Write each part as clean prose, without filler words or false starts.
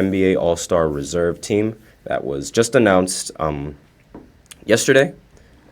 NBA Allstar reserve team that was just announced yesterday.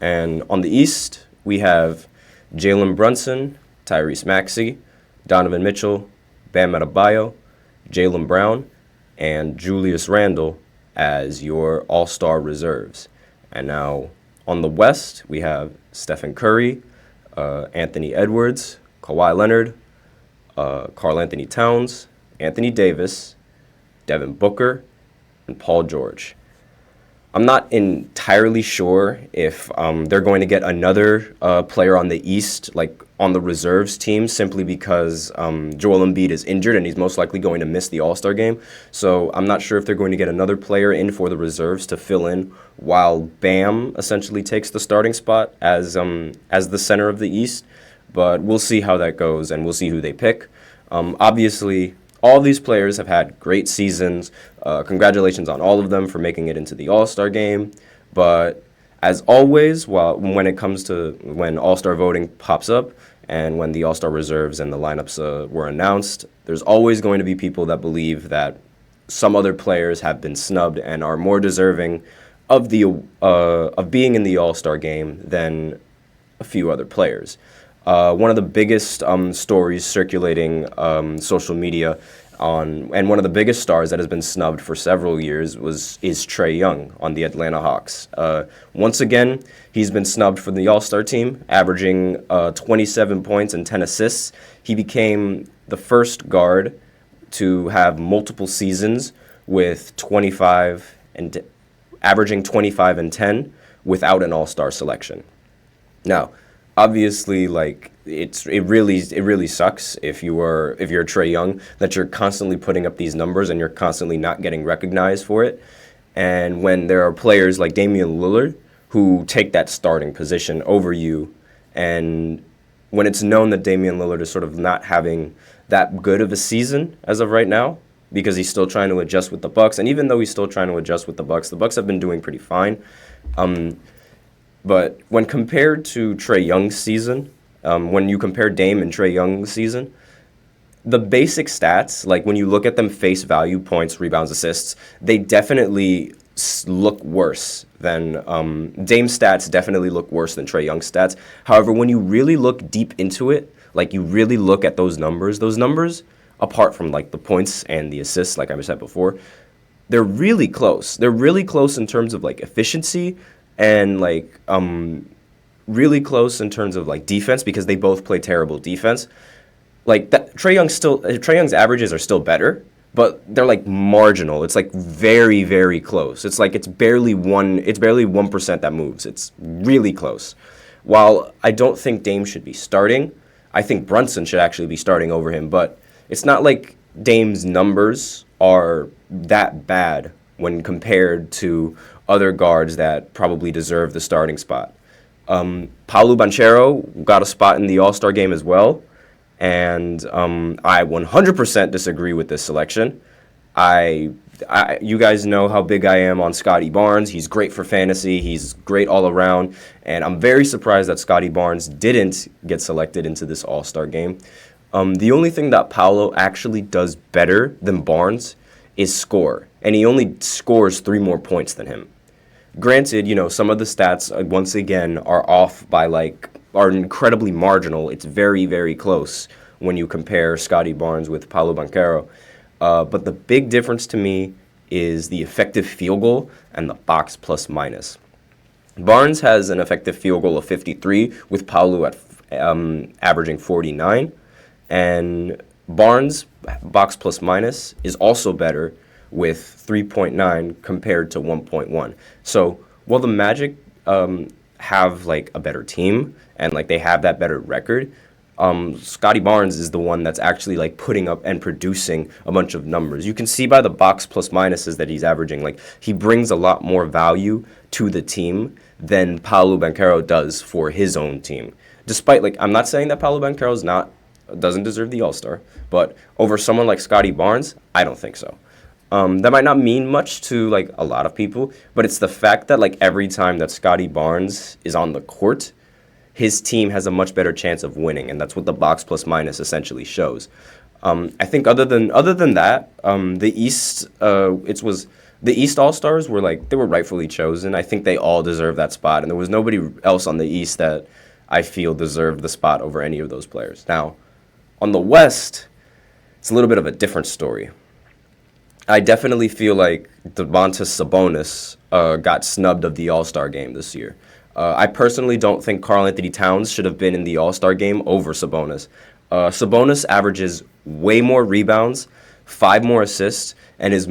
And on the East, we have Jalen Brunson, Tyrese Maxey, Donovan Mitchell, Bam Adebayo, Jaylen Brown, and Julius Randle as your All-Star reserves. And now on the West, we have Stephen Curry, Anthony Edwards, Kawhi Leonard, Karl Anthony Towns, Anthony Davis, Devin Booker, and Paul George. I'm not entirely sure if they're going to get another player on the East, like on the reserves team, simply because Joel Embiid is injured and he's most likely going to miss the All-Star game. So I'm not sure if they're going to get another player in for the reserves to fill in while Bam essentially takes the starting spot as the center of the East. But we'll see how that goes, and we'll see who they pick. Obviously, all these players have had great seasons. Congratulations on all of them for making it into the All-Star game. But as always, when it comes to when All-Star voting pops up and when the All-Star reserves and the lineups were announced, there's always going to be people that believe that some other players have been snubbed and are more deserving of being in the All-Star game than a few other players. One of the biggest stories circulating social media and one of the biggest stars that has been snubbed for several years is Trae Young on the Atlanta Hawks. Once again, he's been snubbed from the All-Star team, averaging 27 points and 10 assists. He became the first guard to have multiple seasons with averaging 25 and 10 without an All-Star selection. Now, obviously, like it really sucks if you're Trae Young that you're constantly putting up these numbers and you're constantly not getting recognized for it. And when there are players like Damian Lillard who take that starting position over you, and when it's known that Damian Lillard is sort of not having that good of a season as of right now because he's still trying to adjust with the Bucks, and even though he's still trying to adjust with the Bucks have been doing pretty fine. But when compared to Trae Young's season, when you compare Dame and Trae Young's season, the basic stats, like when you look at them face value, points, rebounds, assists, they definitely look worse than Dame's stats definitely look worse than Trae Young's stats. However, when you really look deep into it, like you really look at those numbers, apart from like the points and the assists, like I said before, they're really close. They're really close in terms of like efficiency, and like really close in terms of like defense because they both play terrible defense. Like that, Trae Young's averages are still better, but they're like marginal. It's like very, very close. It's like it's barely 1% that moves. It's really close. While I don't think Dame should be starting, I think Brunson should actually be starting over him, but it's not like Dame's numbers are that bad when compared to other guards that probably deserve the starting spot. Paolo Banchero got a spot in the All-Star game as well, and I 100% disagree with this selection. You guys know how big I am on Scotty Barnes. He's great for fantasy. He's great all around, and I'm very surprised that Scotty Barnes didn't get selected into this All-Star game. The only thing that Paolo actually does better than Barnes is score, and he only scores 3 more points than him. Granted, some of the stats, once again, are incredibly marginal. It's very, very close when you compare Scotty Barnes with Paolo Banchero. But the big difference to me is the effective field goal and the box plus minus. Barnes has an effective field goal of 53, with Paolo at averaging 49. And Barnes' box plus minus is also better with 3.9 compared to 1.1. So while the Magic have like a better team and like they have that better record, Scotty Barnes is the one that's actually like putting up and producing a bunch of numbers. You can see by the box plus minuses that he's averaging, like he brings a lot more value to the team than Paolo Banchero does for his own team. Despite, like, I'm not saying that Paolo Banchero doesn't deserve the All-Star, but over someone like Scotty Barnes, I don't think so. That might not mean much to like a lot of people, but it's the fact that like every time that Scotty Barnes is on the court, his team has a much better chance of winning, and that's what the box plus minus essentially shows. I think other than that, the East the East All Stars were they were rightfully chosen. I think they all deserve that spot, and there was nobody else on the East that I feel deserved the spot over any of those players. Now, on the West, it's a little bit of a different story. I definitely feel like Domantas Sabonis got snubbed of the All-Star game this year. I personally don't think Karl Anthony Towns should have been in the All-Star game over Sabonis. Sabonis averages way more rebounds, 5 more assists, and is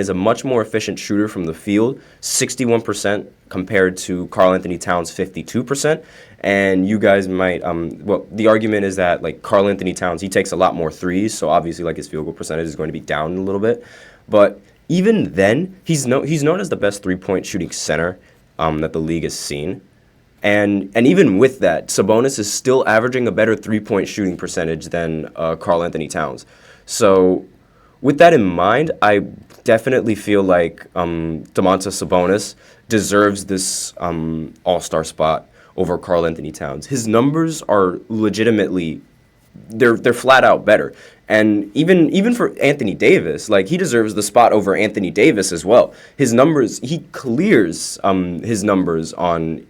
a much more efficient shooter from the field, 61% compared to Karl Anthony Towns' 52%. And you guys might, the argument is that Karl Anthony Towns, he takes a lot more threes, so obviously his field goal percentage is going to be down a little bit. But even then, he's known as the best 3-point shooting center that the league has seen. And even with that, Sabonis is still averaging a better 3-point shooting percentage than Karl Anthony Towns. So with that in mind, I definitely feel like Domantas Sabonis deserves this All-Star spot over Karl Anthony Towns. His numbers are legitimately, they're flat out better. And even for Anthony Davis, he deserves the spot over Anthony Davis as well. His numbers, he clears his numbers on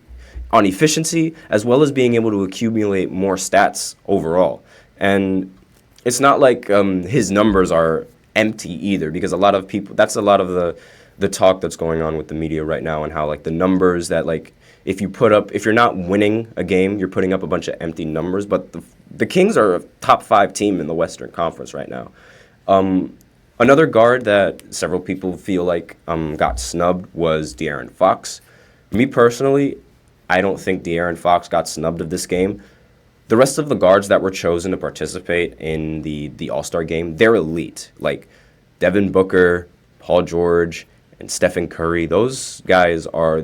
efficiency, as well as being able to accumulate more stats overall. And it's not like his numbers are empty either, because a lot of people, that's a lot of the talk that's going on with the media right now, and how the numbers that if you're not winning a game, you're putting up a bunch of empty numbers. But the Kings are a top 5 team in the Western Conference right now. Another guard that several people feel got snubbed was De'Aaron Fox. Me personally, I don't think De'Aaron Fox got snubbed of this game. The rest of the guards that were chosen to participate in the All-Star game, they're elite. Devin Booker, Paul George, and Stephen Curry. Those guys are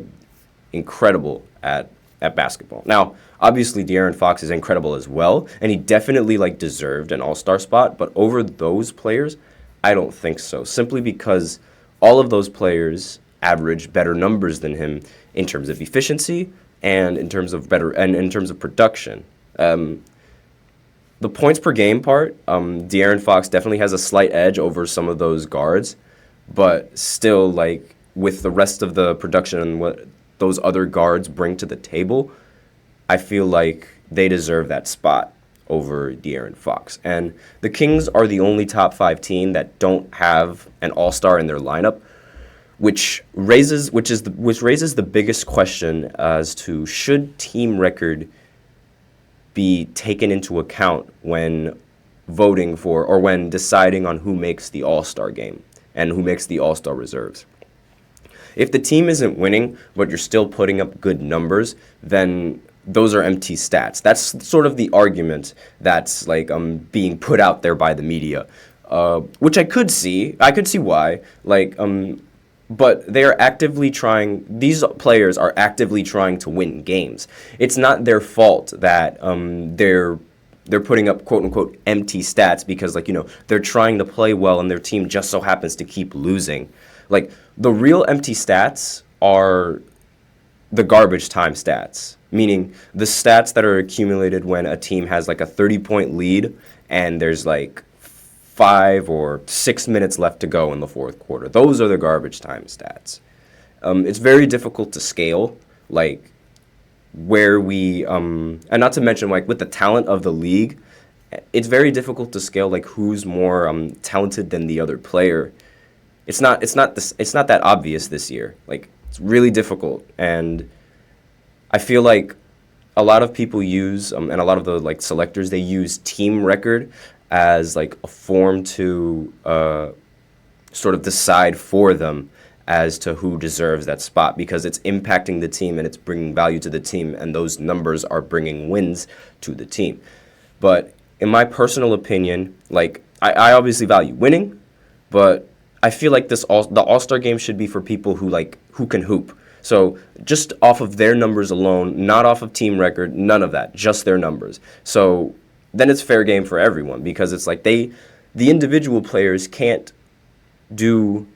incredible at basketball. Now, obviously, De'Aaron Fox is incredible as well, and he definitely deserved an All-Star spot. But over those players, I don't think so. Simply because all of those players average better numbers than him in terms of efficiency and in terms of production. The points per game part, De'Aaron Fox definitely has a slight edge over some of those guards, but still, with the rest of the production and what those other guards bring to the table, I feel like they deserve that spot over De'Aaron Fox. And the Kings are the only top 5 team that don't have an All-Star in their lineup, which raises the biggest question as to should team record be taken into account when voting for or when deciding on who makes the All-Star game and who makes the All-Star reserves. If the team isn't winning, but you're still putting up good numbers, then those are empty stats. That's sort of the argument that's being put out there by the media, which I could see. I could see why. But they are actively trying. These players are actively trying to win games. It's not their fault that they're putting up quote unquote empty stats because they're trying to play well and their team just so happens to keep losing. The real empty stats are the garbage time stats, meaning the stats that are accumulated when a team has a 30-point lead and there's 5 or 6 minutes left to go in the fourth quarter. Those are the garbage time stats. It's very difficult to scale, where we, and not to mention, with the talent of the league, it's very difficult to scale, who's more talented than the other player. It's not that obvious this year. It's really difficult, and I feel like a lot of people use, and a lot of the selectors, they use team record as a form to sort of decide for them as to who deserves that spot, because it's impacting the team and it's bringing value to the team, and those numbers are bringing wins to the team. But in my personal opinion, I obviously value winning, but I feel like the All-Star game should be for people who can hoop. So just off of their numbers alone, not off of team record, none of that, just their numbers. So then it's fair game for everyone, because it's the individual players can't do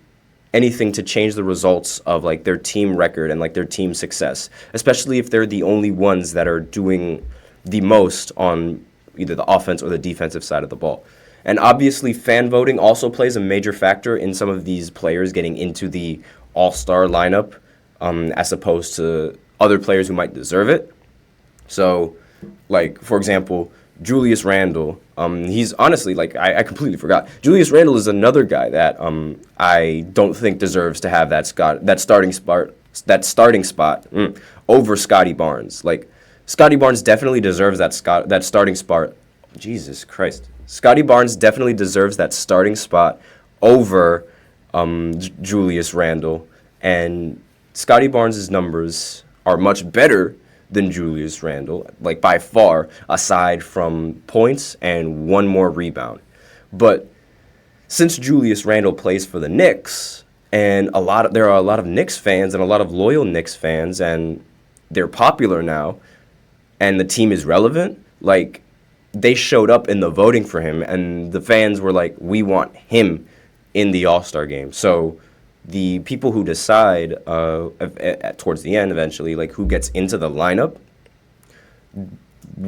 anything to change the results of their team record and their team success, especially if they're the only ones that are doing the most on either the offense or the defensive side of the ball. And obviously, fan voting also plays a major factor in some of these players getting into the All-Star lineup, as opposed to other players who might deserve it. So, like, for example, Julius Randle, he's honestly, like, I completely forgot. Julius Randle is another guy that I don't think deserves to have that starting spot over Scotty Barnes. Like, Scotty Barnes definitely deserves that starting spot. Jesus Christ. Scotty Barnes definitely deserves that starting spot over Julius Randle. And Scotty Barnes' numbers are much better than Julius Randle, like by far, aside from points and one more rebound. But since Julius Randle plays for the Knicks, and there are a lot of Knicks fans and a lot of loyal Knicks fans, and they're popular now, and the team is relevant, like, they showed up in the voting for him, and the fans were like, we want him in the All-Star game. So the people who decide towards the end eventually, like, who gets into the lineup,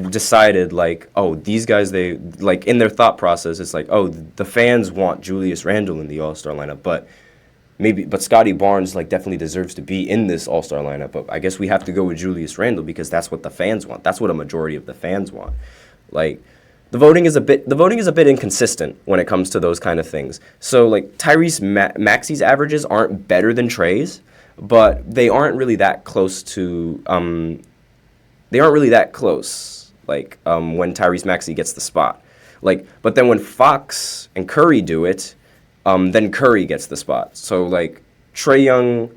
decided, like, oh, these guys, they, like, in their thought process, it's like, oh, the fans want Julius Randle in the All-Star lineup, but Scotty Barnes, like, definitely deserves to be in this All-Star lineup. But I guess we have to go with Julius Randle because that's what the fans want. That's what a majority of the fans want. Like, the voting is a bit inconsistent when it comes to those kind of things. So, like, Tyrese Maxey's averages aren't better than Trey's, but they aren't really that close to like, when Tyrese Maxey gets the spot. Like, but then when Fox and Curry do it, then Curry gets the spot. So, like, Trae Young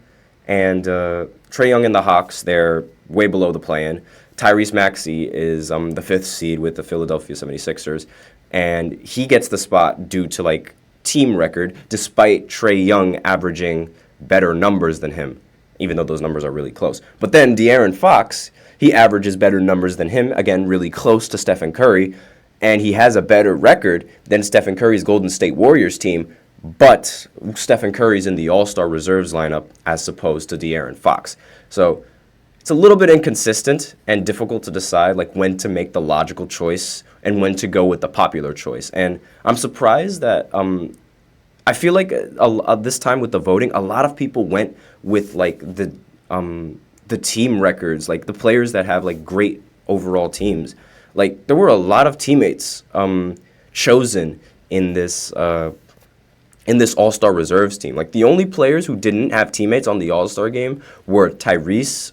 and the Hawks, they're way below the play-in. Tyrese Maxey is the 5th seed with the Philadelphia 76ers, and he gets the spot due to, like, team record, despite Trae Young averaging better numbers than him, even though those numbers are really close. But then De'Aaron Fox, he averages better numbers than him, again, really close to Stephen Curry, and he has a better record than Stephen Curry's Golden State Warriors team, but Stephen Curry's in the All-Star reserves lineup as opposed to De'Aaron Fox. So it's a little bit inconsistent and difficult to decide, like, when to make the logical choice and when to go with the popular choice. And I'm surprised that I feel like this time with the voting, a lot of people went with, like, the team records, like the players that have, like, great overall teams. Like, there were a lot of teammates chosen in this All-Star Reserves team. Like, the only players who didn't have teammates on the All-Star game were Tyrese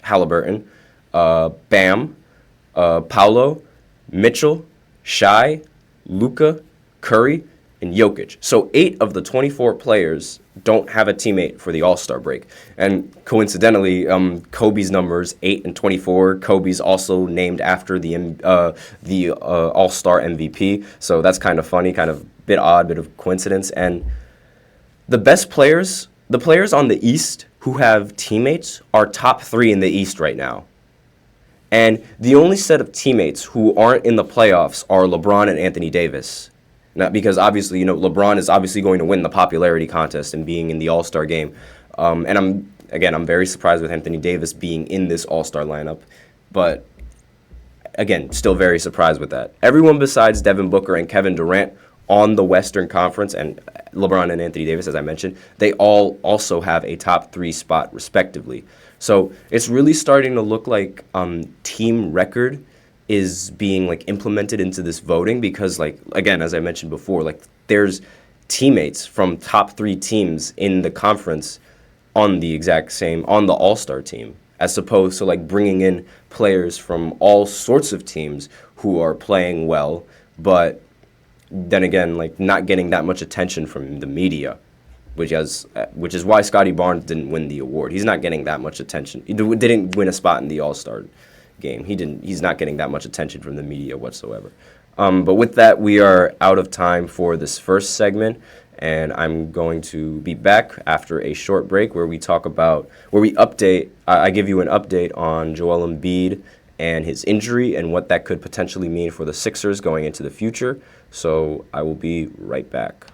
Halliburton, Bam, Paolo, Mitchell, Shai, Luka, Curry, and Jokic. So 8 of the 24 players don't have a teammate for the All-Star break. And coincidentally, Kobe's numbers, 8 and 24. Kobe's also named after the All-Star MVP. So that's kind of funny, kind of bit odd, bit of coincidence. And the players on the East who have teammates are top 3 in the East right now. And the only set of teammates who aren't in the playoffs are LeBron and Anthony Davis. Not because obviously, you know, LeBron is obviously going to win the popularity contest and being in the All-Star game. And I'm very surprised with Anthony Davis being in this All-Star lineup. But again, still very surprised with that. Everyone besides Devin Booker and Kevin Durant on the Western Conference, and LeBron and Anthony Davis, as I mentioned, they all also have a top 3 spot respectively. So it's really starting to look like team record is being, like, implemented into this voting because, like, again, as I mentioned before, like, there's teammates from top 3 teams in the conference on the All-Star team, as opposed to, like, bringing in players from all sorts of teams who are playing well, but then again, like, not getting that much attention from the media, which is why Scotty Barnes didn't win the award. He's not getting that much attention. He didn't win a spot in the All-Star game. He's not getting that much attention from the media whatsoever. But with that, we are out of time for this first segment, and I'm going to be back after a short break where I give you an update on Joel Embiid and his injury and what that could potentially mean for the Sixers going into the future. So I will be right back.